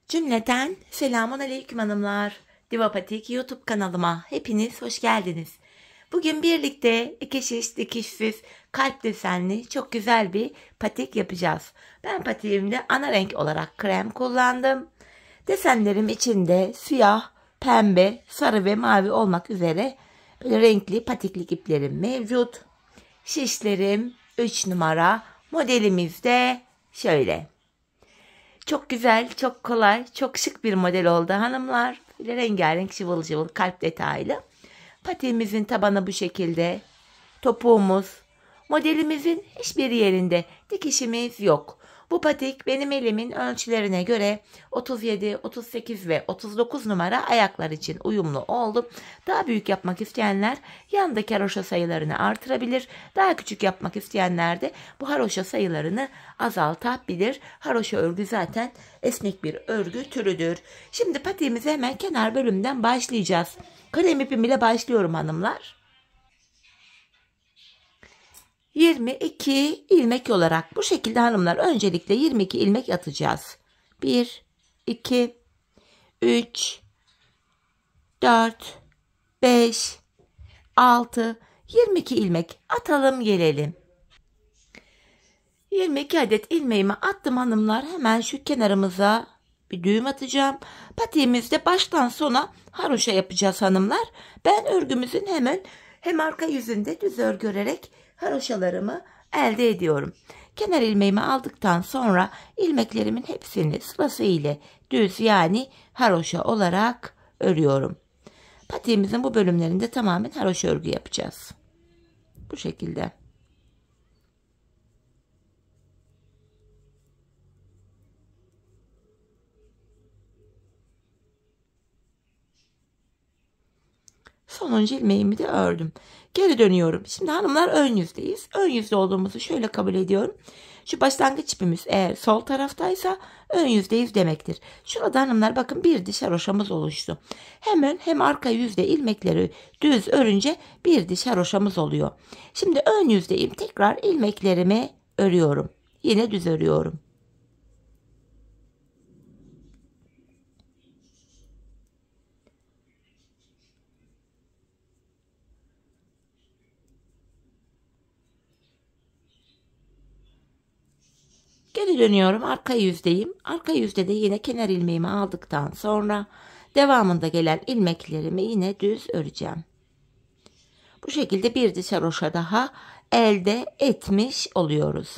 Cümleten selamun aleyküm hanımlar. Divapatik YouTube kanalıma hepiniz hoş geldiniz. Bugün birlikte dikişsiz, kalp desenli çok güzel bir patik yapacağız. Ben patiğimde ana renk olarak krem kullandım. Desenlerim içinde siyah, pembe, sarı ve mavi olmak üzere böyle renkli patiklik iplerim mevcut. Şişlerim 3 numara. Modelimiz de şöyle. Çok güzel, çok kolay, çok şık bir model oldu hanımlar. Böyle rengarenk, şıvıl şıvıl, kalp detaylı. Patiğimizin tabanı bu şekilde. Topuğumuz. Modelimizin hiçbir yerinde dikişimiz yok. Bu patik benim elimin ölçülerine göre 37, 38 ve 39 numara ayaklar için uyumlu oldu. Daha büyük yapmak isteyenler yandaki haroşa sayılarını artırabilir. Daha küçük yapmak isteyenler de bu haroşa sayılarını azaltabilir. Haroşa örgü zaten esnek bir örgü türüdür. Şimdi patiğimize hemen kenar bölümden başlayacağız. Kalem ipim ile başlıyorum hanımlar. 22 ilmek olarak bu şekilde hanımlar öncelikle 22 ilmek atacağız. 1, 2, 3, 4, 5, 6, 22 ilmek atalım gelelim. 22 adet ilmeğimi attım hanımlar. Hemen şu kenarımıza bir düğüm atacağım. Patiğimizde baştan sona haroşa yapacağız hanımlar. Ben örgümüzün hem arka yüzünde düz örgü örerek haroşalarımı elde ediyorum. Kenar ilmeğimi aldıktan sonra ilmeklerimin hepsini sırasıyla düz yani haroşa olarak örüyorum. Patiğimizin bu bölümlerinde tamamen haroşa örgü yapacağız. Bu şekilde. Sonuncu ilmeğimi de ördüm. Geri dönüyorum. Şimdi hanımlar ön yüzdeyiz. Ön yüzde olduğumuzu şöyle kabul ediyorum. Şu başlangıç ipimiz eğer sol taraftaysa ön yüzdeyiz demektir. Şurada hanımlar bakın bir diş haroşamız oluştu. Hem ön hem arka yüzde ilmekleri düz örünce bir diş haroşamız oluyor. Şimdi ön yüzdeyim. Tekrar ilmeklerimi örüyorum. Yine düz örüyorum. Geri dönüyorum, arka yüzdeyim. Arka yüzde de yine kenar ilmeğimi aldıktan sonra devamında gelen ilmeklerimi yine düz öreceğim. Bu şekilde bir diş haroşa daha elde etmiş oluyoruz.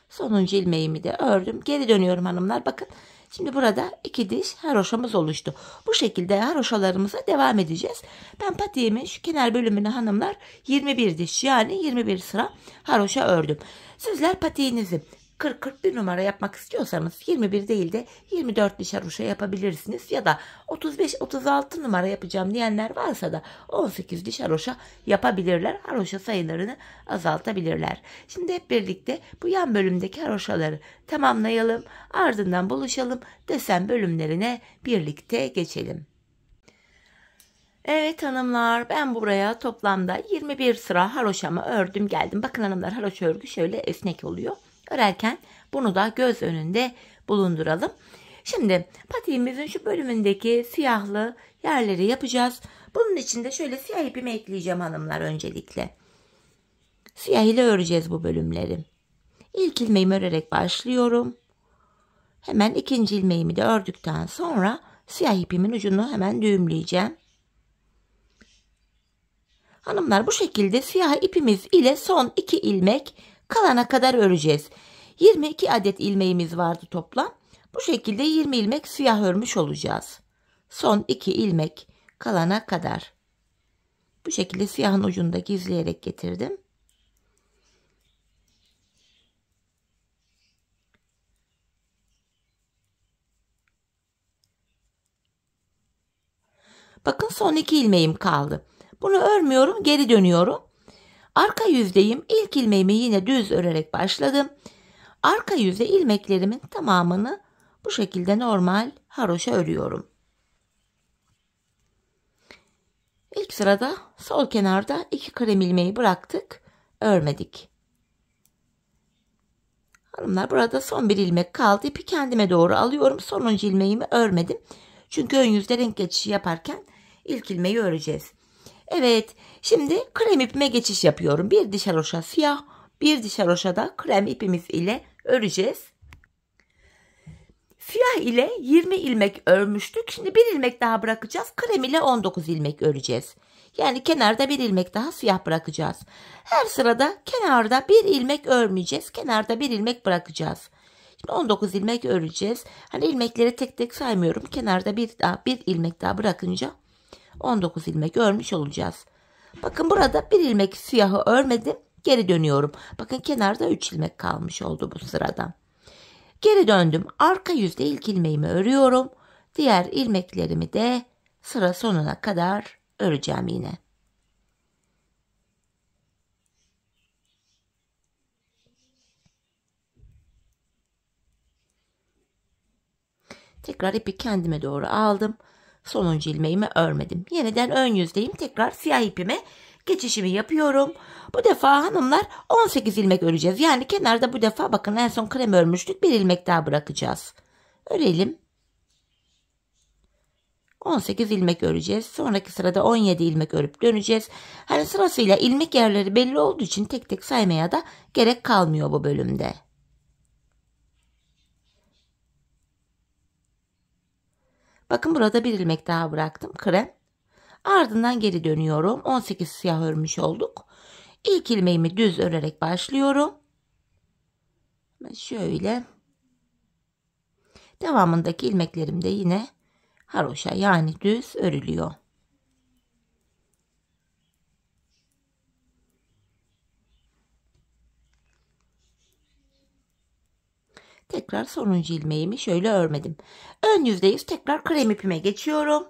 Sonuncu ilmeğimi de ördüm. Geri dönüyorum hanımlar. Bakın şimdi burada 2 diş haroşamız oluştu. Bu şekilde haroşalarımıza devam edeceğiz. Ben patiğimin şu kenar bölümünü hanımlar 21 diş yani 21 sıra haroşa ördüm. Sizler patiğinizi 40-41 numara yapmak istiyorsanız 21 değil de 24 diş haroşa yapabilirsiniz. Ya da 35-36 numara yapacağım diyenler varsa da 18 diş haroşa yapabilirler. Haroşa sayılarını azaltabilirler. Şimdi hep birlikte bu yan bölümdeki haroşaları tamamlayalım. Ardından buluşalım. Desen bölümlerine birlikte geçelim. Evet hanımlar, ben buraya toplamda 21 sıra haroşamı ördüm geldim. Bakın hanımlar, haroşa örgü şöyle esnek oluyor. Örerken bunu da göz önünde bulunduralım. Şimdi patiğimizin şu bölümündeki siyahlı yerleri yapacağız. Bunun için de şöyle siyah ipimi ekleyeceğim hanımlar öncelikle. Siyah ile öreceğiz bu bölümleri. İlk ilmeğimi örerek başlıyorum. Hemen ikinci ilmeğimi de ördükten sonra siyah ipimin ucunu hemen düğümleyeceğim. Hanımlar bu şekilde siyah ipimiz ile son 2 ilmek kalana kadar öreceğiz. 22 adet ilmeğimiz vardı toplam. Bu şekilde 20 ilmek siyah örmüş olacağız. Son 2 ilmek kalana kadar. Bu şekilde siyahın ucunu da gizleyerek getirdim. Bakın son 2 ilmeğim kaldı. Bunu örmüyorum, geri dönüyorum. Arka yüzdeyim. İlk ilmeğimi yine düz örerek başladım. Arka yüzde ilmeklerimin tamamını bu şekilde normal haroşa örüyorum. İlk sırada sol kenarda 2 krem ilmeği bıraktık, örmedik. Hanımlar, burada son bir ilmek kaldı. İpi kendime doğru alıyorum. Sonuncu ilmeğimi örmedim. Çünkü ön yüzde renk geçişi yaparken ilk ilmeği öreceğiz. Evet, şimdi krem ipime geçiş yapıyorum. Bir diş haroşa siyah, bir diş haroşa da krem ipimiz ile öreceğiz. Siyah ile 20 ilmek örmüştük. Şimdi bir ilmek daha bırakacağız. Krem ile 19 ilmek öreceğiz. Yani kenarda bir ilmek daha siyah bırakacağız. Her sırada kenarda bir ilmek örmeyeceğiz. Kenarda bir ilmek bırakacağız. Şimdi 19 ilmek öreceğiz. Hani ilmekleri tek tek saymıyorum. Kenarda bir ilmek daha bırakınca 19 ilmek örmüş olacağız. Bakın, burada bir ilmek siyahı örmedim. Geri dönüyorum. Bakın, kenarda 3 ilmek kalmış oldu bu sırada. Geri döndüm. Arka yüzde ilk ilmeğimi örüyorum. Diğer ilmeklerimi de sıra sonuna kadar öreceğim yine. Tekrar ipi kendime doğru aldım. Sonuncu ilmeğimi örmedim. Yeniden ön yüzdeyim. Tekrar siyah ipime geçişimi yapıyorum. Bu defa hanımlar 18 ilmek öreceğiz. Yani kenarda bu defa bakın, en son krem örmüştük. Bir ilmek daha bırakacağız. Örelim. 18 ilmek öreceğiz. Sonraki sırada 17 ilmek örüp döneceğiz. Hani sırasıyla ilmek yerleri belli olduğu için tek tek saymaya da gerek kalmıyor bu bölümde. Bakın, burada bir ilmek daha bıraktım, krem. Ardından geri dönüyorum. 18 siyah örmüş olduk. İlk ilmeğimi düz örerek başlıyorum. Şöyle. Devamındaki ilmeklerim de yine haroşa, yani düz örülüyor. Tekrar sonuncu ilmeğimi şöyle örmedim. Ön yüzdeyiz. Tekrar krem ipime geçiyorum.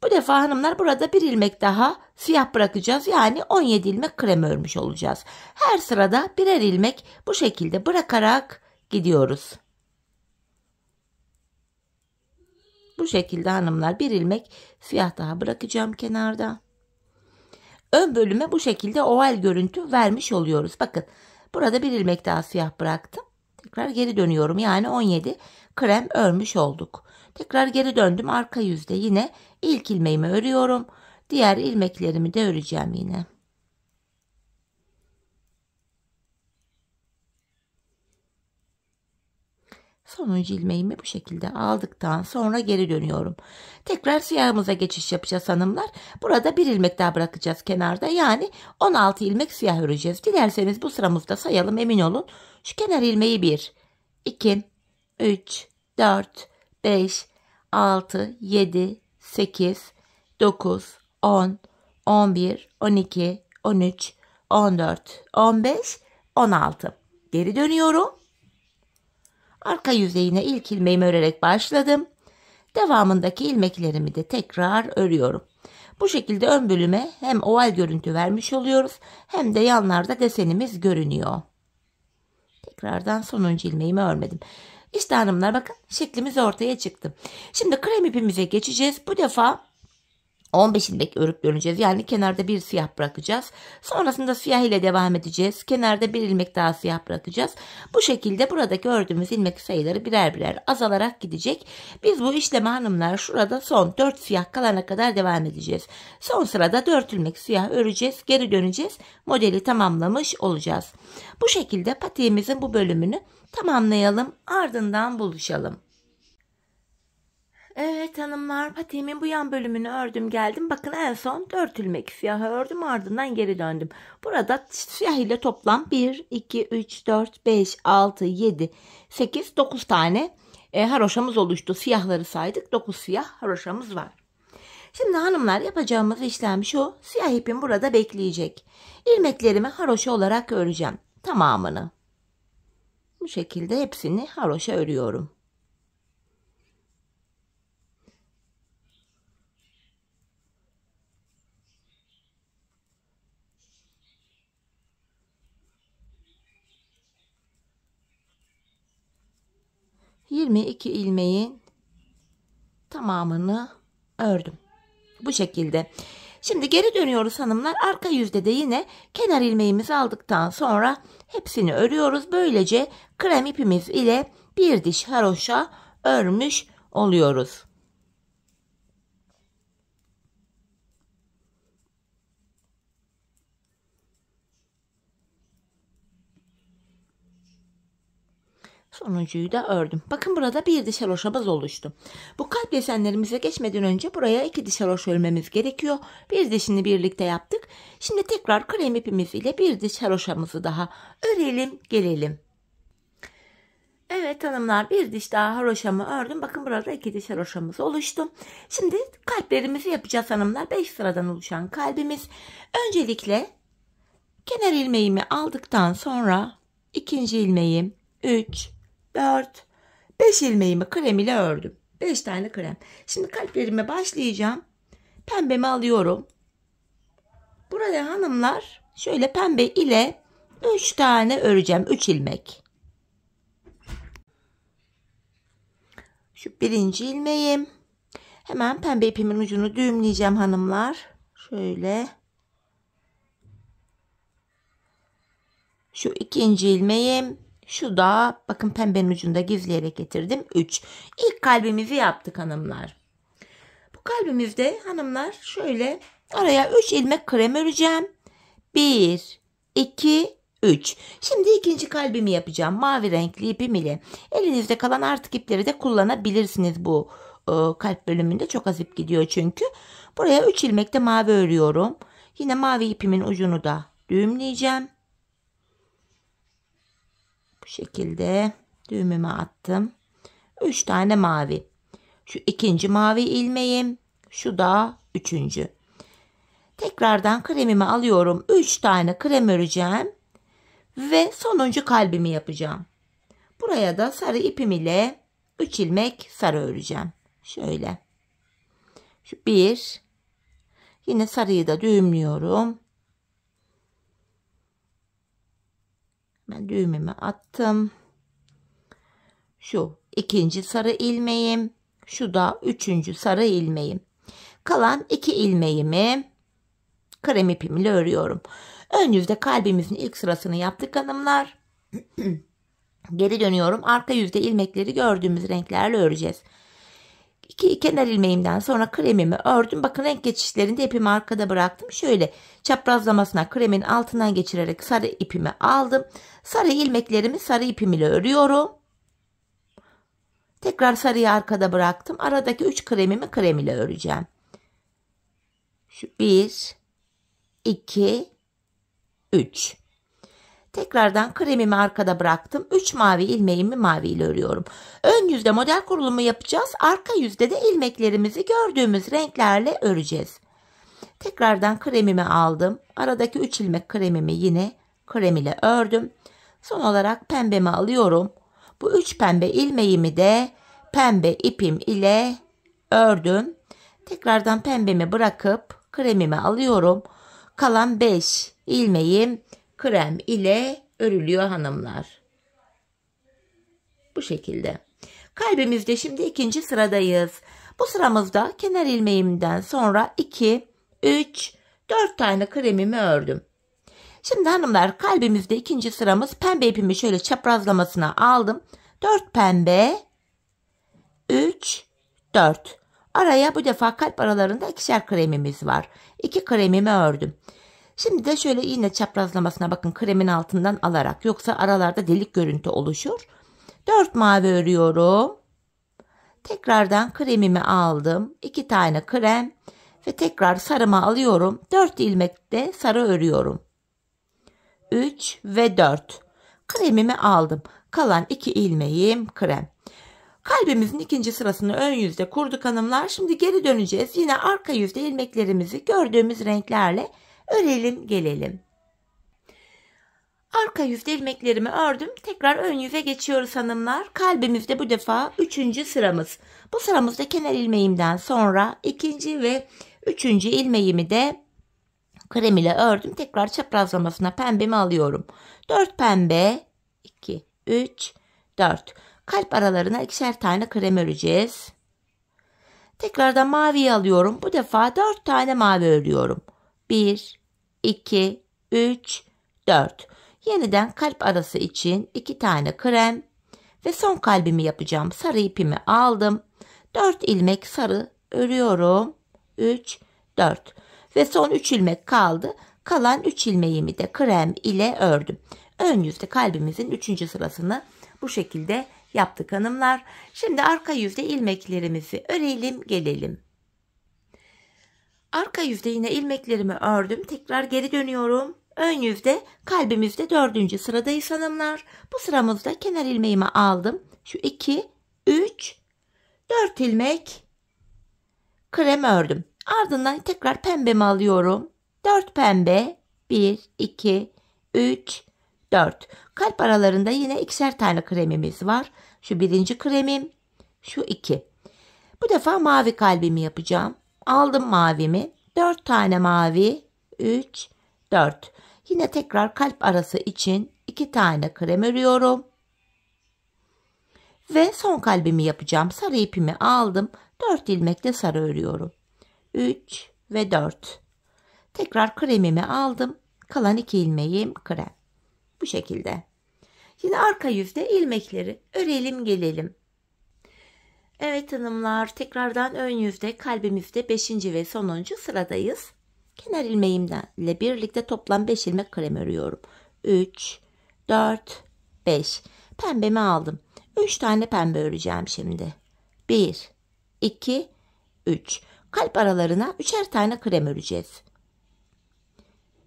Bu defa hanımlar, burada bir ilmek daha siyah bırakacağız. Yani 17 ilmek krem örmüş olacağız. Her sırada birer ilmek bu şekilde bırakarak gidiyoruz. Bu şekilde hanımlar, bir ilmek siyah daha bırakacağım kenarda. Ön bölüme bu şekilde oval görüntü vermiş oluyoruz. Bakın, burada bir ilmek daha siyah bıraktım. Tekrar geri dönüyorum. Yani 17 krem örmüş olduk. Tekrar geri döndüm. Arka yüzde yine ilk ilmeğimi örüyorum. Diğer ilmeklerimi de öreceğim yine. Sonuncu ilmeğimi bu şekilde aldıktan sonra geri dönüyorum. Tekrar siyahımıza geçiş yapacağız hanımlar. Burada bir ilmek daha bırakacağız kenarda. Yani 16 ilmek siyah öreceğiz. Dilerseniz bu sıramızda sayalım, emin olun. Şu kenar ilmeği 1, 2, 3, 4, 5, 6, 7, 8, 9, 10, 11, 12, 13, 14, 15, 16. Geri dönüyorum. Arka yüzeyine ilk ilmeğimi örerek başladım. Devamındaki ilmeklerimi de tekrar örüyorum. Bu şekilde ön bölüme hem oval görüntü vermiş oluyoruz, hem de yanlarda desenimiz görünüyor. Tekrardan sonuncu ilmeğimi örmedim. İşte hanımlar, bakın, şeklimiz ortaya çıktı. Şimdi krem ipimize geçeceğiz. Bu defa 15 ilmek örüp döneceğiz. Yani kenarda bir siyah bırakacağız. Sonrasında siyah ile devam edeceğiz. Kenarda bir ilmek daha siyah bırakacağız. Bu şekilde buradaki ördüğümüz ilmek sayıları birer birer azalarak gidecek. Biz bu işlemi hanımlar şurada son 4 siyah kalana kadar devam edeceğiz. Son sırada 4 ilmek siyah öreceğiz. Geri döneceğiz. Modeli tamamlamış olacağız. Bu şekilde patiğimizin bu bölümünü tamamlayalım. Ardından buluşalım. Evet hanımlar, patiğimin bu yan bölümünü ördüm geldim. Bakın, en son 4 ilmek siyah ördüm, ardından geri döndüm. Burada siyah ile toplam 1, 2, 3, 4, 5, 6, 7, 8, 9 tane haroşamız oluştu. Siyahları saydık, 9 siyah haroşamız var. Şimdi hanımlar, yapacağımız işlem şu: siyah ipim burada bekleyecek. İlmeklerimi haroşa olarak öreceğim. Tamamını. Bu şekilde hepsini haroşa örüyorum. ...22 ilmeğin tamamını ördüm. Bu şekilde. Şimdi geri dönüyoruz hanımlar. Arka yüzde de yine kenar ilmeğimizi aldıktan sonra hepsini örüyoruz. Böylece krem ipimiz ile bir diş haroşa örmüş oluyoruz. Sonuncuyu da ördüm. Bakın burada bir diş haroşamız oluştu. Bu kalp desenlerimize geçmeden önce buraya 2 diş haroşa örmemiz gerekiyor. Bir dişini birlikte yaptık. Şimdi tekrar krem ipimiz ile bir diş haroşamızı daha örelim gelelim. Evet hanımlar, bir diş daha haroşamı ördüm. Bakın burada 2 diş haroşamız oluştu. Şimdi kalplerimizi yapacağız hanımlar. 5 sıradan oluşan kalbimiz. Öncelikle kenar ilmeğimi aldıktan sonra ikinci ilmeğim 3, 4, 5 ilmeğimi krem ile ördüm. 5 tane krem. Şimdi kalplerime başlayacağım. Pembemi alıyorum. Buraya hanımlar şöyle pembe ile 3 tane öreceğim. 3 ilmek. Şu birinci ilmeğim. Hemen pembe ipimin ucunu düğümleyeceğim hanımlar. Şöyle. Şu ikinci ilmeğim. Şu da bakın pembenin ucunda gizleyerek getirdim. 3. İlk kalbimizi yaptık hanımlar. Bu kalbimizde hanımlar şöyle araya 3 ilmek krem öreceğim. 1, 2, 3. Şimdi ikinci kalbimi yapacağım. Mavi renkli ipim ile. Elinizde kalan artık ipleri de kullanabilirsiniz bu kalp bölümünde. Çok az ip gidiyor çünkü. Buraya 3 ilmek de mavi örüyorum. Yine mavi ipimin ucunu da düğümleyeceğim. Bu şekilde düğümümü attım. 3 tane mavi. Şu ikinci mavi ilmeğim. Şu da üçüncü. Tekrardan kremimi alıyorum. 3 tane krem öreceğim. Ve sonuncu kalbimi yapacağım. Buraya da sarı ipim ile 3 ilmek sarı öreceğim. Şöyle. Şu 1. Yine sarıyı da düğümlüyorum. Ben düğümümü attım. Şu ikinci sarı ilmeğim. Şu da üçüncü sarı ilmeğim. Kalan 2 ilmeğimi krem ipim ile örüyorum. Ön yüzde kalbimizin ilk sırasını yaptık hanımlar. Geri dönüyorum. Arka yüzde ilmekleri gördüğümüz renklerle öreceğiz. 2 kenar ilmeğimden sonra kremimi ördüm. Bakın renk geçişlerinde ipimi arkada bıraktım. Şöyle çaprazlamasına kremin altından geçirerek sarı ipimi aldım. Sarı ilmeklerimi sarı ipim ile örüyorum. Tekrar sarıyı arkada bıraktım. Aradaki 3 kremimi krem ile öreceğim. Şu 1, 2, 3. Tekrardan kremimi arkada bıraktım. 3 mavi ilmeğimi mavi ile örüyorum. Ön yüzde model kurulumu yapacağız. Arka yüzde de ilmeklerimizi gördüğümüz renklerle öreceğiz. Tekrardan kremimi aldım. Aradaki 3 ilmek kremimi yine krem ile ördüm. Son olarak pembemi alıyorum. Bu 3 pembe ilmeğimi de pembe ipim ile ördüm. Tekrardan pembemi bırakıp kremimi alıyorum. Kalan 5 ilmeğim krem ile örülüyor hanımlar. Bu şekilde. Kalbimizde şimdi ikinci sıradayız. Bu sıramızda kenar ilmeğimden sonra 2, 3, 4 tane kremimi ördüm. Şimdi hanımlar kalbimizde ikinci sıramız, pembe ipimi şöyle çaprazlamasına aldım. 4 pembe, 3, 4. Araya bu defa kalp aralarında 2'şer kremimiz var. 2 kremimi ördüm. Şimdi de şöyle yine çaprazlamasına bakın kremin altından alarak, yoksa aralarda delik görüntü oluşur. 4 mavi örüyorum. Tekrardan kremimi aldım. 2 tane krem ve tekrar sarımı alıyorum. 4 ilmek de sarı örüyorum. 3 ve 4. Kremimi aldım. Kalan 2 ilmeğim krem. Kalbimizin ikinci sırasını ön yüzde kurduk hanımlar. Şimdi geri döneceğiz. Yine arka yüzde ilmeklerimizi gördüğümüz renklerle örelim gelelim. Arka yüzde ilmeklerimi ördüm. Tekrar ön yüze geçiyoruz hanımlar. Kalbimizde bu defa 3. sıramız. Bu sıramızda kenar ilmeğimden sonra 2. ve 3. ilmeğimi de krem ile ördüm. Tekrar çaprazlamasına pembemi alıyorum. 4 pembe, 2, 3, 4. Kalp aralarına 2'şer tane krem öreceğiz. Tekrardan maviyi alıyorum. Bu defa 4 tane mavi örüyorum. 1, 2, 3, 4. Yeniden kalp arası için 2 tane krem ve son kalbimi yapacağım. Sarı ipimi aldım. 4 ilmek sarı örüyorum. 3, 4 ve son 3 ilmek kaldı. Kalan 3 ilmeğimi de krem ile ördüm. Ön yüzde kalbimizin 3. sırasını bu şekilde yaptık hanımlar. Şimdi arka yüzde ilmeklerimizi örelim gelelim. Arka yüzde yine ilmeklerimi ördüm. Tekrar geri dönüyorum. Ön yüzde kalbimizde 4. sıradayız hanımlar. Bu sıramızda kenar ilmeğimi aldım. Şu 2, 3, 4 ilmek krem ördüm. Ardından tekrar pembemi alıyorum. 4 pembe. 1, 2, 3, 4. Kalp aralarında yine ikişer tane kremimiz var. Şu birinci kremim. Şu 2. Bu defa mavi kalbimi yapacağım. Aldım mavimi. 4 tane mavi. 3, 4. Yine tekrar kalp arası için 2 tane krem örüyorum. Ve son kalbimi yapacağım. Sarı ipimi aldım. 4 ilmekle sarı örüyorum. 3 ve 4. Tekrar kremimi aldım. Kalan 2 ilmeğim krem. Bu şekilde. Yine arka yüzde ilmekleri örelim gelelim. Evet hanımlar, tekrardan ön yüzde kalbimizde 5. ve sonuncu sıradayız. Kenar ilmeğimle birlikte toplam 5 ilmek krem örüyorum. 3, 4, 5. Pembemi aldım. 3 tane pembe öreceğim şimdi. 1, 2, 3. Kalp aralarına 3'er tane krem öreceğiz.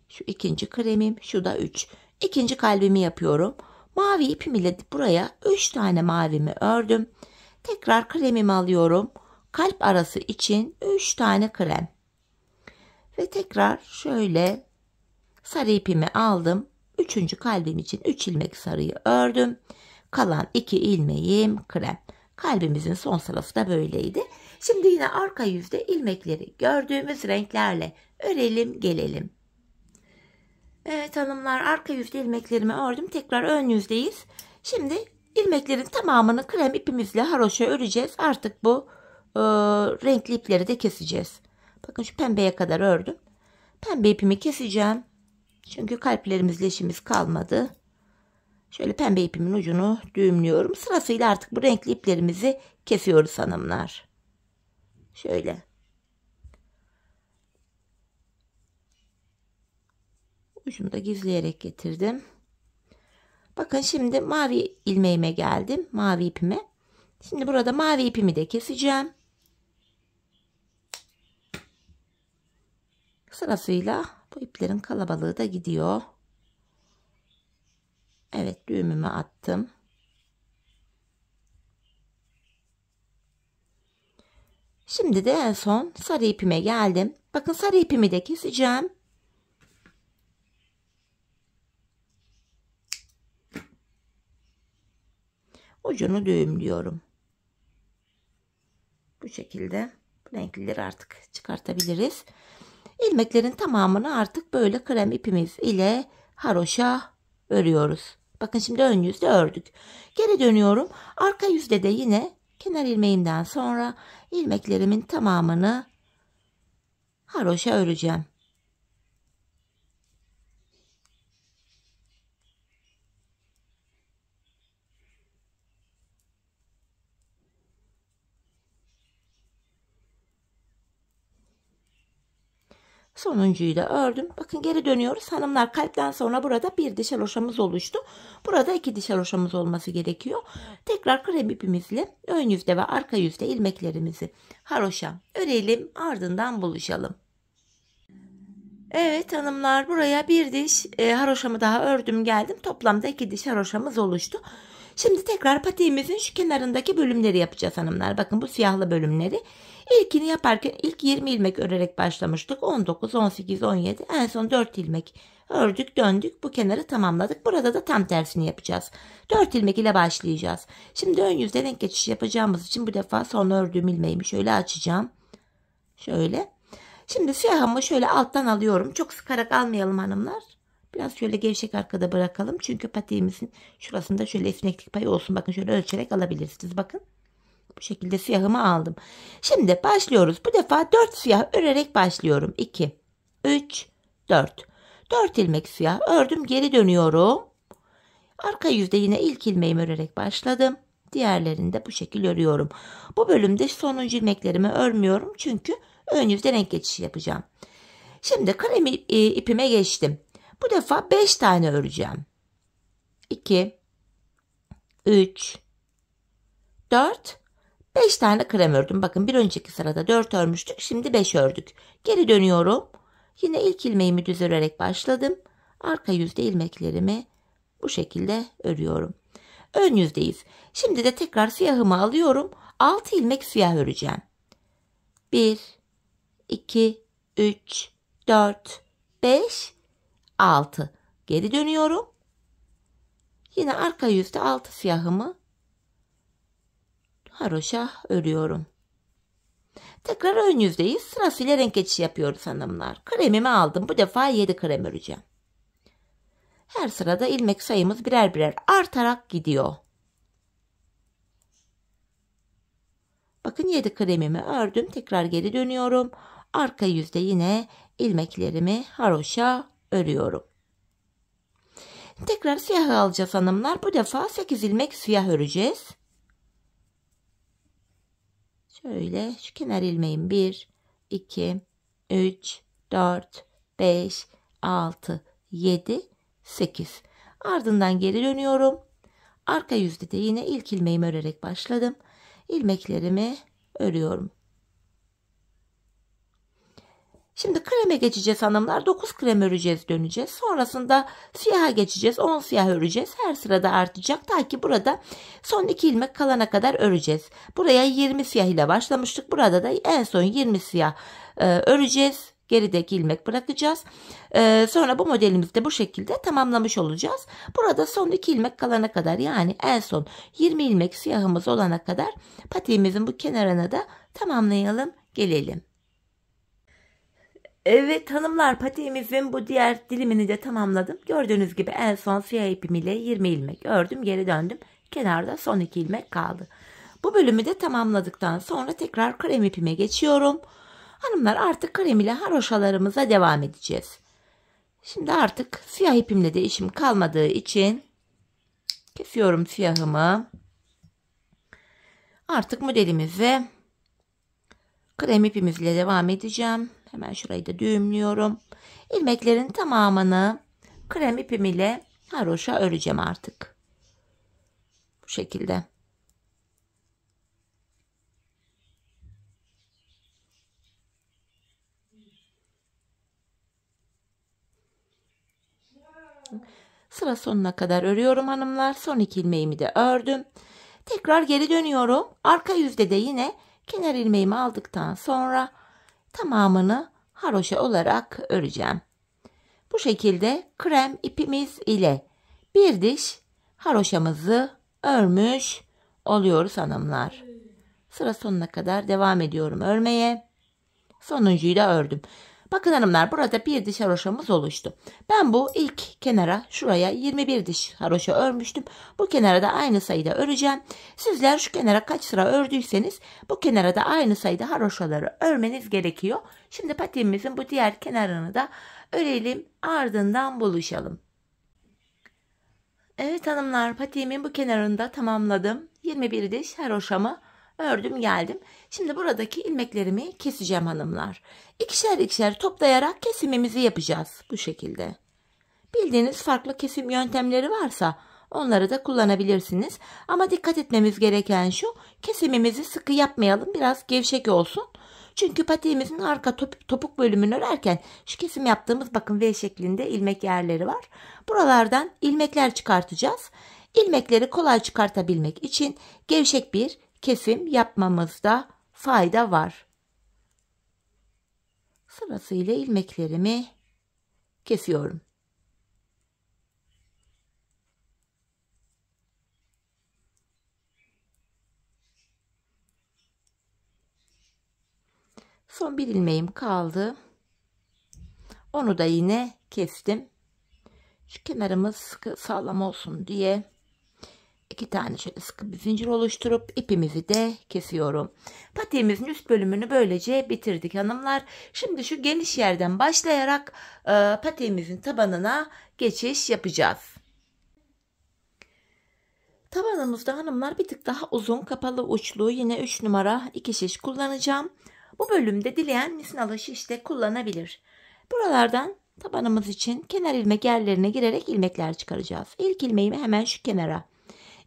Şu ikinci kremim, şu da 3. İkinci kalbimi yapıyorum. Mavi ipim ile buraya 3 tane mavimi ördüm. Tekrar kremimi alıyorum. Kalp arası için 3 tane krem. Ve tekrar şöyle sarı ipimi aldım. 3. kalbim için 3 ilmek sarıyı ördüm. Kalan 2 ilmeğim krem. Kalbimizin son sırası da böyleydi. Şimdi yine arka yüzde ilmekleri gördüğümüz renklerle örelim gelelim. Evet hanımlar, arka yüzde ilmeklerimi ördüm. Tekrar ön yüzdeyiz. Şimdi ilmeklerin tamamını krem ipimizle haroşa öreceğiz. Artık bu renkli ipleri de keseceğiz. Bakın şu pembeye kadar ördüm. Pembe ipimi keseceğim. Çünkü kalplerimizle işimiz kalmadı. Şöyle pembe ipimin ucunu düğümlüyorum. Sırasıyla artık bu renkli iplerimizi kesiyoruz hanımlar. Şöyle. Ucunu da gizleyerek getirdim. Bakın şimdi mavi ilmeğime geldim. Mavi ipime. Şimdi burada mavi ipimi de keseceğim. Sırasıyla bu iplerin kalabalığı da gidiyor. Evet, düğümümü attım. Şimdi de en son sarı ipime geldim. Bakın sarı ipimi de keseceğim. Ucunu düğümlüyorum. Bu şekilde renklileri artık çıkartabiliriz. İlmeklerin tamamını artık böyle krem ipimiz ile haroşa örüyoruz. Bakın şimdi ön yüzde ördük. Geri dönüyorum. Arka yüzde de yine kenar ilmeğimden sonra ilmeklerimin tamamını haroşa öreceğim. Sonuncuyu da ördüm. Bakın geri dönüyoruz. Hanımlar, kalpten sonra burada bir diş haroşamız oluştu. Burada 2 diş haroşamız olması gerekiyor. Tekrar krem ipimizle ön yüzde ve arka yüzde ilmeklerimizi haroşa örelim. Ardından buluşalım. Evet hanımlar, buraya bir diş haroşamı daha ördüm geldim. Toplamda 2 diş haroşamız oluştu. Şimdi tekrar patiğimizin şu kenarındaki bölümleri yapacağız hanımlar. Bakın bu siyahlı bölümleri. İlkini yaparken ilk 20 ilmek örerek başlamıştık. 19, 18, 17, en son 4 ilmek ördük, döndük. Bu kenarı tamamladık. Burada da tam tersini yapacağız. 4 ilmek ile başlayacağız. Şimdi ön yüzde renk geçişi yapacağımız için bu defa son ördüğüm ilmeğimi şöyle açacağım. Şöyle. Şimdi siyahımı şöyle alttan alıyorum. Çok sıkarak almayalım hanımlar. Biraz şöyle gevşek arkada bırakalım. Çünkü patiğimizin şurasında şöyle esneklik payı olsun. Bakın şöyle ölçerek alabilirsiniz. Bakın. Bu şekilde siyahımı aldım. Şimdi başlıyoruz. Bu defa 4 siyah örerek başlıyorum. 2, 3, 4. 4 ilmek siyah ördüm. Geri dönüyorum. Arka yüzde yine ilk ilmeğimi örerek başladım. Diğerlerini de bu şekilde örüyorum. Bu bölümde sonuncu ilmeklerimi örmüyorum. Çünkü ön yüzde renk geçişi yapacağım. Şimdi krem ipime geçtim. Bu defa 5 tane öreceğim. 2, 3, 4, 5 tane krem ördüm. Bakın bir önceki sırada 4 örmüştük. Şimdi 5 ördük. Geri dönüyorum. Yine ilk ilmeğimi düz örerek başladım. Arka yüzde ilmeklerimi bu şekilde örüyorum. Ön yüzdeyiz. Şimdi de tekrar siyahımı alıyorum. 6 ilmek siyah öreceğim. 1, 2, 3, 4, 5, 6. Geri dönüyorum. Yine arka yüzde 6 siyahımı haroşa örüyorum. Tekrar ön yüzdeyiz. Sırasıyla renk geçişi yapıyoruz hanımlar. Kremimi aldım. Bu defa 7 krem öreceğim. Her sırada ilmek sayımız birer birer artarak gidiyor. Bakın 7 kremimi ördüm. Tekrar geri dönüyorum. Arka yüzde yine ilmeklerimi haroşa örüyorum. Tekrar siyah alacağız hanımlar. Bu defa 8 ilmek siyah öreceğiz. Şöyle şu kenar ilmeğim 1, 2, 3, 4, 5, 6, 7, 8. Ardından geri dönüyorum. Arka yüzde de yine ilk ilmeğimi örerek başladım. İlmeklerimi örüyorum. Şimdi kreme geçeceğiz hanımlar. 9 krem öreceğiz, döneceğiz. Sonrasında siyaha geçeceğiz. 10 siyah öreceğiz. Her sırada artacak. Ta ki burada son 2 ilmek kalana kadar öreceğiz. Buraya 20 siyah ile başlamıştık. Burada da en son 20 siyah öreceğiz. Gerideki ilmek bırakacağız. Sonra bu modelimizi de bu şekilde tamamlamış olacağız. Burada son 2 ilmek kalana kadar, yani en son 20 ilmek siyahımız olana kadar patiğimizin bu kenarını da tamamlayalım. Gelelim. Evet hanımlar, patiğimizin bu diğer dilimini de tamamladım. Gördüğünüz gibi en son siyah ipim ile 20 ilmek ördüm. Geri döndüm. Kenarda son 2 ilmek kaldı. Bu bölümü de tamamladıktan sonra tekrar krem ipime geçiyorum. Hanımlar, artık krem ile haroşalarımıza devam edeceğiz. Şimdi artık siyah ipimle de işim kalmadığı için kesiyorum siyahımı. Artık modelimize krem ipimizle devam edeceğim. Hemen şurayı da düğümlüyorum. İlmeklerin tamamını krem ipim ile haroşa öreceğim artık. Bu şekilde. Sıra sonuna kadar örüyorum hanımlar. Son 2 ilmeğimi de ördüm. Tekrar geri dönüyorum. Arka yüzde de yine kenar ilmeğimi aldıktan sonra tamamını haroşa olarak öreceğim. Bu şekilde krem ipimiz ile bir diş haroşamızı örmüş oluyoruz hanımlar. Sıra sonuna kadar devam ediyorum örmeye. Sonuncuyu da ördüm. Bakın hanımlar, burada bir diş haroşamız oluştu. Ben bu ilk kenara, şuraya 21 diş haroşa örmüştüm. Bu kenara da aynı sayıda öreceğim. Sizler şu kenara kaç sıra ördüyseniz bu kenara da aynı sayıda haroşaları örmeniz gerekiyor. Şimdi patiğimizin bu diğer kenarını da örelim, ardından buluşalım. Evet hanımlar, patiğimin bu kenarını da tamamladım. 21 diş haroşamı ördüm geldim. Şimdi buradaki ilmeklerimi keseceğim hanımlar. İkişer ikişer toplayarak kesimimizi yapacağız bu şekilde. Bildiğiniz farklı kesim yöntemleri varsa onları da kullanabilirsiniz. Ama dikkat etmemiz gereken şu: kesimimizi sıkı yapmayalım, biraz gevşek olsun. Çünkü patiğimizin arka topuk bölümünü örerken şu kesim yaptığımız, bakın V şeklinde ilmek yerleri var. Buralardan ilmekler çıkartacağız. İlmekleri kolay çıkartabilmek için gevşek bir kesim yapmamızda fayda var. Sırasıyla ilmeklerimi kesiyorum. Son bir ilmeğim kaldı. Onu da yine kestim. Şu kenarımız sıkı sağlam olsun diye 2 tane şöyle sıkı bir zincir oluşturup ipimizi de kesiyorum. Patiğimizin üst bölümünü böylece bitirdik hanımlar. Şimdi şu geniş yerden başlayarak patiğimizin tabanına geçiş yapacağız. Tabanımızda hanımlar bir tık daha uzun kapalı uçlu yine 3 numara 2 şiş kullanacağım. Bu bölümde dileyen misinalı şiş de kullanabilir. Buralardan tabanımız için kenar ilmek yerlerine girerek ilmekler çıkaracağız. İlk ilmeğimi hemen şu kenara.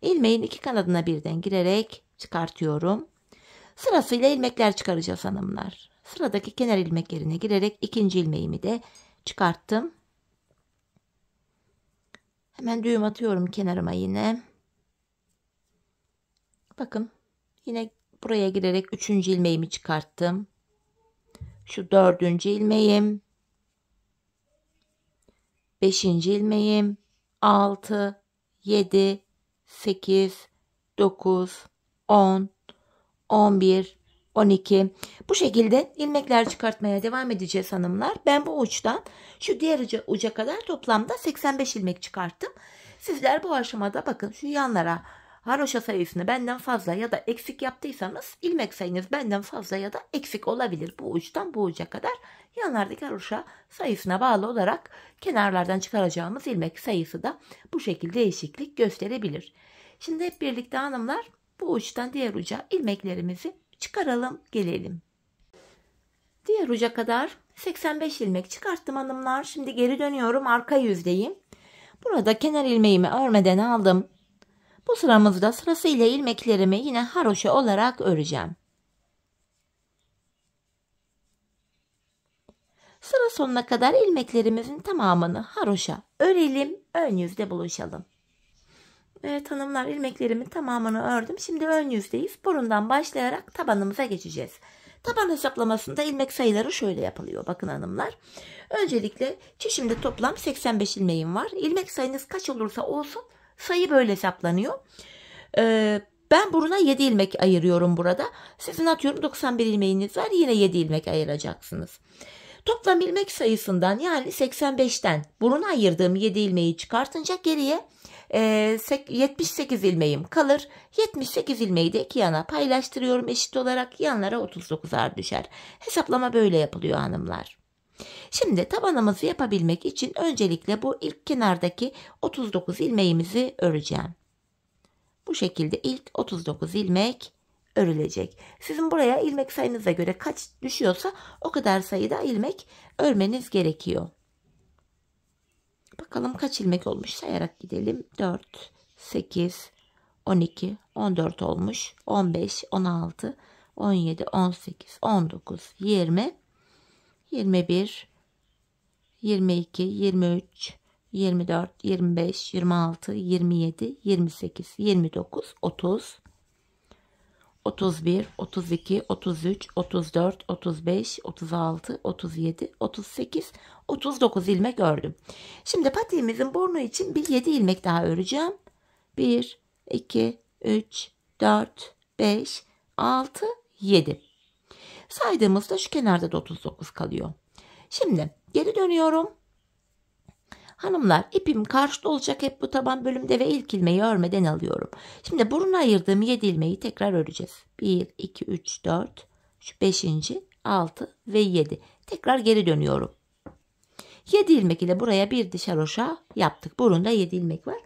İlmeğin iki kanadına birden girerek çıkartıyorum. Sırasıyla ilmekler çıkaracağız hanımlar. Sıradaki kenar ilmek yerine girerek ikinci ilmeğimi de çıkarttım. Hemen düğüm atıyorum kenarıma yine. Bakın yine buraya girerek üçüncü ilmeğimi çıkarttım. Şu dördüncü ilmeğim. Beşinci ilmeğim. 6, 7, 8, 9, 10, 11, 12. Bu şekilde ilmekler çıkartmaya devam edeceğiz hanımlar. Ben bu uçtan şu diğer uca kadar toplamda 85 ilmek çıkarttım. Sizler bu aşamada bakın şu yanlara haroşa sayısını benden fazla ya da eksik yaptıysanız ilmek sayınız benden fazla ya da eksik olabilir. Bu uçtan bu uca kadar yanlardaki haroşa sayısına bağlı olarak kenarlardan çıkaracağımız ilmek sayısı da bu şekilde değişiklik gösterebilir. Şimdi hep birlikte hanımlar bu uçtan diğer uca ilmeklerimizi çıkaralım gelelim. Diğer uca kadar 85 ilmek çıkarttım hanımlar. Şimdi geri dönüyorum, arka yüzdeyim. Burada kenar ilmeğimi örmeden aldım. Bu sıramızda sırasıyla ilmeklerimi yine haroşa olarak öreceğim. Sıra sonuna kadar ilmeklerimizin tamamını haroşa örelim, ön yüzde buluşalım. Evet hanımlar, ilmeklerimin tamamını ördüm. Şimdi ön yüzdeyiz. Burundan başlayarak tabanımıza geçeceğiz. Taban hesaplamasında ilmek sayıları şöyle yapılıyor. Bakın hanımlar. Öncelikle çişimde toplam 85 ilmeğim var. İlmek sayınız kaç olursa olsun sayı böyle hesaplanıyor. Ben buruna 7 ilmek ayırıyorum burada. Sizin atıyorum 91 ilmeğiniz var. Yine 7 ilmek ayıracaksınız. Toplam ilmek sayısından yani 85'ten buruna ayırdığım 7 ilmeği çıkartınca geriye 78 ilmeğim kalır. 78 ilmeği de iki yana paylaştırıyorum eşit olarak, yanlara 39'ar düşer. Hesaplama böyle yapılıyor hanımlar. Şimdi tabanımızı yapabilmek için öncelikle bu ilk kenardaki 39 ilmeğimizi öreceğim. Bu şekilde ilk 39 ilmek örülecek. Sizin buraya ilmek sayınıza göre kaç düşüyorsa o kadar sayıda ilmek örmeniz gerekiyor. Bakalım kaç ilmek olmuş, sayarak gidelim. 4, 8, 12, 14 olmuş. 15, 16, 17, 18, 19, 20, 21, 22, 23, 24, 25, 26, 27, 28, 29, 30, 31, 32, 33, 34, 35, 36, 37, 38, 39 ilmek ördüm. Şimdi patiğimizin burnu için bir 7 ilmek daha öreceğim. 1, 2, 3, 4, 5, 6, 7. Saydığımızda şu kenarda da 39 kalıyor. Şimdi geri dönüyorum. Hanımlar, ipim karşıda olacak hep bu taban bölümde ve ilk ilmeği örmeden alıyorum. Şimdi buruna ayırdığım 7 ilmeği tekrar öreceğiz. 1, 2, 3, 4, şu 5. 6 ve 7. Tekrar geri dönüyorum. 7 ilmek ile buraya bir diş haroşa yaptık. Burunda 7 ilmek var.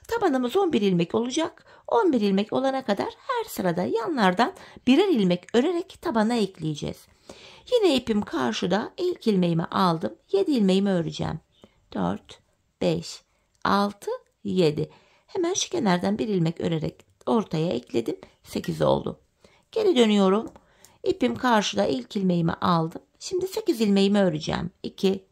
Tabanımız 11 ilmek olacak. 11 ilmek olana kadar her sırada yanlardan birer ilmek örerek tabana ekleyeceğiz. Yine ipim karşıda, ilk ilmeğimi aldım. 7 ilmeğimi öreceğim. 4, 5, 6, 7. Hemen şu kenardan bir ilmek örerek ortaya ekledim. 8 oldu. Geri dönüyorum. İpim karşıda, ilk ilmeğimi aldım. Şimdi 8 ilmeğimi öreceğim. 2,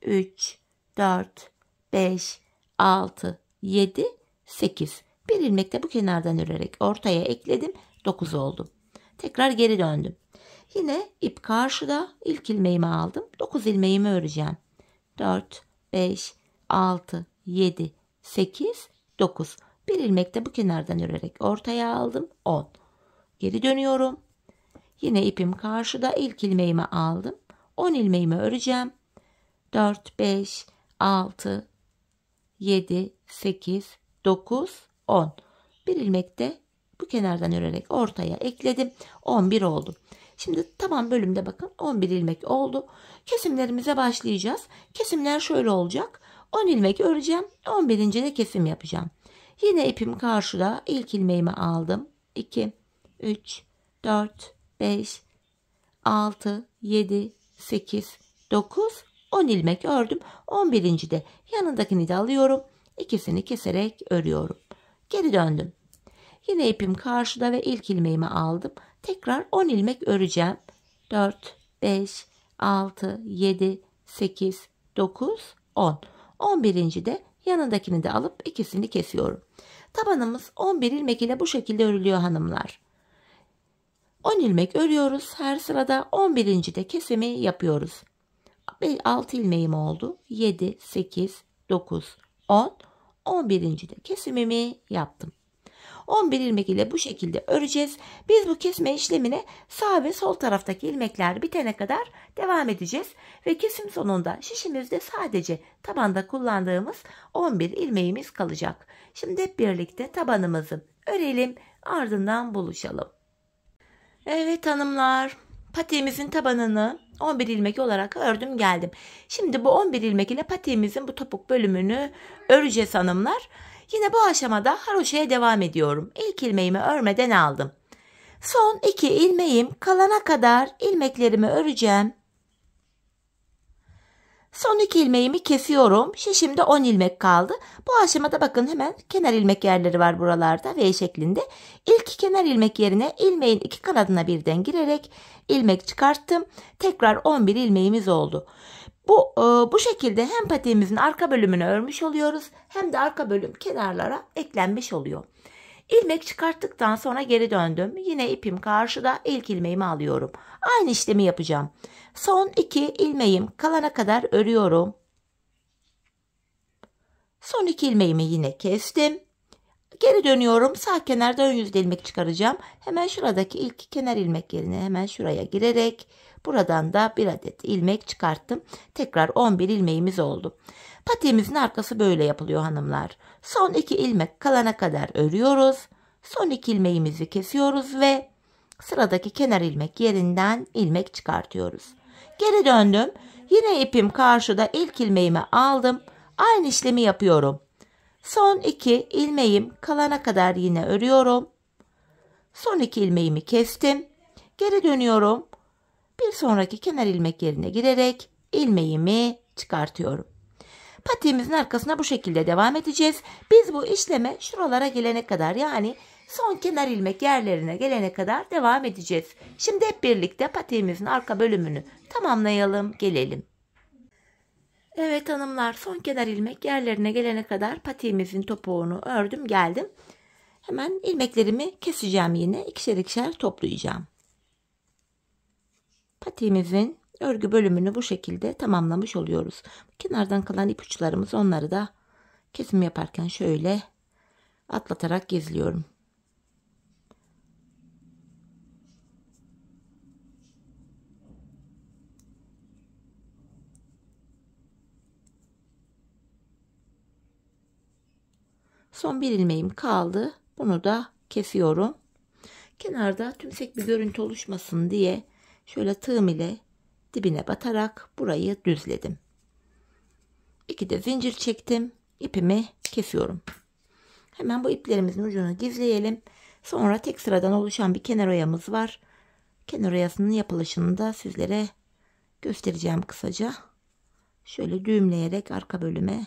3, 4, 5, 6, 7, 8. Bir ilmek de bu kenardan örerek ortaya ekledim. 9 oldu. Tekrar geri döndüm. Yine ip karşıda, ilk ilmeğimi aldım. 9 ilmeğimi öreceğim. 4, 5, 6, 7, 8, 9. Bir ilmek de bu kenardan örerek ortaya aldım. 10. Geri dönüyorum. Yine ipim karşıda, ilk ilmeğimi aldım. 10 ilmeğimi öreceğim. 4, 5, 6, 7, 8, 9, 10. Bir ilmek de bu kenardan örerek ortaya ekledim. 11 oldu. Şimdi taban bölümde bakın 11 ilmek oldu. Kesimlerimize başlayacağız. Kesimler şöyle olacak. 10 ilmek öreceğim. 11. de kesim yapacağım. Yine ipim karşıda. İlk ilmeğimi aldım. 2, 3, 4, 5, 6, 7, 8, 9, 10 ilmek ördüm. 11. de yanındakini de alıyorum. İkisini keserek örüyorum. Geri döndüm. Yine ipim karşıda ve ilk ilmeğimi aldım. Tekrar 10 ilmek öreceğim. 4, 5, 6, 7, 8, 9, 10. 11. de yanındakini de alıp ikisini kesiyorum. Tabanımız 11 ilmek ile bu şekilde örülüyor hanımlar. 10 ilmek örüyoruz. Her sırada 11. de kesimi yapıyoruz. 6 ilmeğim oldu. 7, 8, 9, 10. 11. de kesimimi yaptım. 11 ilmek ile bu şekilde öreceğiz. Biz bu kesme işlemine sağ ve sol taraftaki ilmekler bitene kadar devam edeceğiz. Ve kesim sonunda şişimizde sadece tabanda kullandığımız 11 ilmeğimiz kalacak. Şimdi hep birlikte tabanımızı örelim, ardından buluşalım. Evet hanımlar, patiğimizin tabanını 11 ilmek olarak ördüm geldim. Şimdi bu 11 ilmek ile patiğimizin bu topuk bölümünü öreceğiz hanımlar. Yine bu aşamada haroşaya devam ediyorum. İlk ilmeğimi örmeden aldım. Son 2 ilmeğim kalana kadar ilmeklerimi öreceğim. Son 2 ilmeğimi kesiyorum. Şişimde 10 ilmek kaldı. Bu aşamada bakın hemen kenar ilmek yerleri var buralarda V şeklinde. İlk kenar ilmek yerine ilmeğin 2 kanadına birden girerek ilmek çıkarttım. Tekrar 11 ilmeğimiz oldu. Bu şekilde hem patiğimizin arka bölümünü örmüş oluyoruz hem de arka bölüm kenarlara eklenmiş oluyor. İlmek çıkarttıktan sonra geri döndüm. Yine ipim karşıda, ilk ilmeğimi alıyorum. Aynı işlemi yapacağım. Son 2 ilmeğim kalana kadar örüyorum. Son 2 ilmeğimi yine kestim. Geri dönüyorum. Sağ kenarda ön yüzde ilmek çıkaracağım. Hemen şuradaki ilk kenar ilmek yerine hemen şuraya girerek buradan da bir adet ilmek çıkarttım. Tekrar 11 ilmeğimiz oldu. Patiğimizin arkası böyle yapılıyor hanımlar. Son 2 ilmek kalana kadar örüyoruz. Son 2 ilmeğimizi kesiyoruz ve sıradaki kenar ilmek yerinden ilmek çıkartıyoruz. Geri döndüm. Yine ipim karşıda, ilk ilmeğimi aldım. Aynı işlemi yapıyorum. Son 2 ilmeğim kalana kadar yine örüyorum. Son 2 ilmeğimi kestim. Geri dönüyorum. Bir sonraki kenar ilmek yerine girerek ilmeğimi çıkartıyorum. Patiğimizin arkasına bu şekilde devam edeceğiz. Biz bu işleme şuralara gelene kadar, yani son kenar ilmek yerlerine gelene kadar devam edeceğiz. Şimdi hep birlikte patiğimizin arka bölümünü tamamlayalım, gelelim. Evet hanımlar, son kenar ilmek yerlerine gelene kadar patiğimizin topuğunu ördüm geldim. Hemen ilmeklerimi keseceğim, yine ikişer ikişer toplayacağım. Patiğimizin örgü bölümünü bu şekilde tamamlamış oluyoruz. Kenardan kalan ipuçlarımız, onları da kesim yaparken şöyle atlatarak gizliyorum. Son bir ilmeğim kaldı. Bunu da kesiyorum. Kenarda tümsek bir görüntü oluşmasın diye şöyle tığım ile dibine batarak burayı düzledim. 2 de zincir çektim. İpimi kesiyorum. Hemen bu iplerimizin ucunu gizleyelim. Sonra tek sıradan oluşan bir kenar oyamız var. Kenar oyasının yapılışını da sizlere göstereceğim kısaca. Şöyle düğümleyerek arka bölüme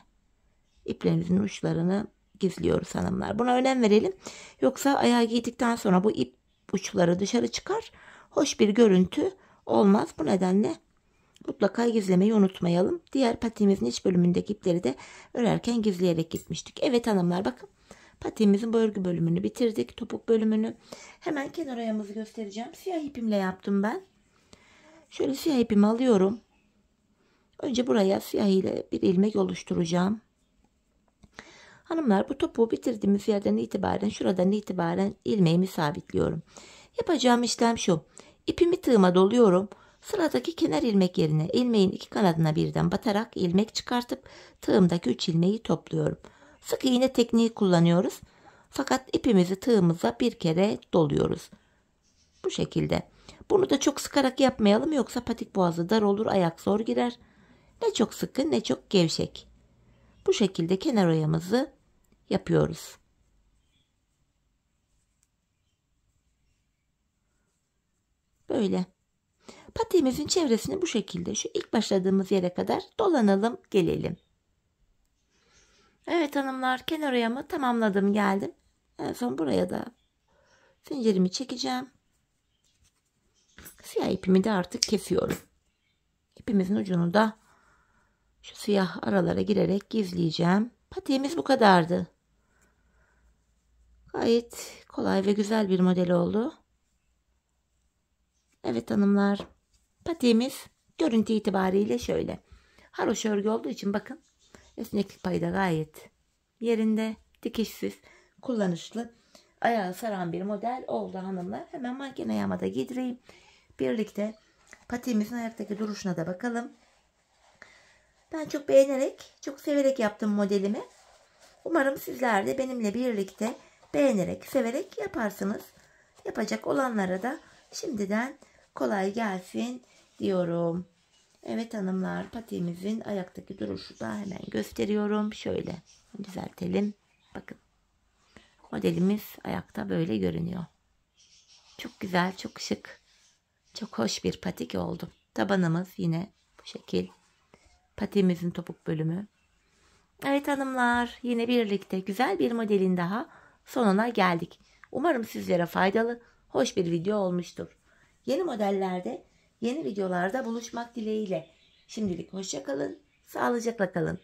iplerimizin uçlarını gizliyoruz hanımlar. Buna önem verelim. Yoksa ayağı giydikten sonra bu ip uçları dışarı çıkar. Hoş bir görüntü olmaz. Bu nedenle mutlaka gizlemeyi unutmayalım. Diğer patiğimizin iç bölümündeki ipleri de örerken gizleyerek gitmiştik. Evet hanımlar, bakın patiğimizin bu örgü bölümünü bitirdik. Topuk bölümünü. Hemen kenar oyamızı göstereceğim. Siyah ipimle yaptım ben. Şöyle siyah ipimi alıyorum. Önce buraya siyah ile bir ilmek oluşturacağım. Hanımlar, bu topuğu bitirdiğimiz yerden itibaren, şuradan itibaren ilmeğimi sabitliyorum. Yapacağım işlem şu. İpimi tığıma doluyorum. Sıradaki kenar ilmek yerine ilmeğin 2 kanadına birden batarak ilmek çıkartıp tığımdaki 3 ilmeği topluyorum. Sık iğne tekniği kullanıyoruz. Fakat ipimizi tığımıza bir kere doluyoruz. Bu şekilde. Bunu da çok sıkarak yapmayalım, yoksa patik boğazı dar olur, ayak zor girer. Ne çok sıkı ne çok gevşek. Bu şekilde kenar oyamızı yapıyoruz. Böyle. Patiğimizin çevresini bu şekilde şu ilk başladığımız yere kadar dolanalım gelelim. Evet hanımlar, kenar oyamı tamamladım geldim. En son buraya da zincirimi çekeceğim. Siyah ipimi de artık kesiyorum. İpimizin ucunu da şu siyah aralara girerek gizleyeceğim. Patiğimiz bu kadardı. Gayet kolay ve güzel bir model oldu. Evet hanımlar, patiğimiz görüntü itibariyle şöyle. Haroşa örgü olduğu için bakın, esneklik payı da gayet yerinde, dikişsiz, kullanışlı, ayağı saran bir model oldu hanımlar. Hemen manken ayağıma da giydireyim. Birlikte patiğimizin ayaktaki duruşuna da bakalım. Ben çok beğenerek, çok severek yaptım modelimi. Umarım sizler de benimle birlikte beğenerek, severek yaparsınız. Yapacak olanlara da şimdiden kolay gelsin diyorum. Evet hanımlar, patiğimizin ayaktaki duruşu da hemen gösteriyorum. Şöyle düzeltelim. Bakın, modelimiz ayakta böyle görünüyor. Çok güzel, çok şık, çok hoş bir patik oldu. Tabanımız yine bu şekil. Patiğimizin topuk bölümü. Evet hanımlar, yine birlikte güzel bir modelin daha sonuna geldik. Umarım sizlere faydalı, hoş bir video olmuştur. Yeni modellerde, yeni videolarda buluşmak dileğiyle. Şimdilik hoşça kalın, sağlıcakla kalın.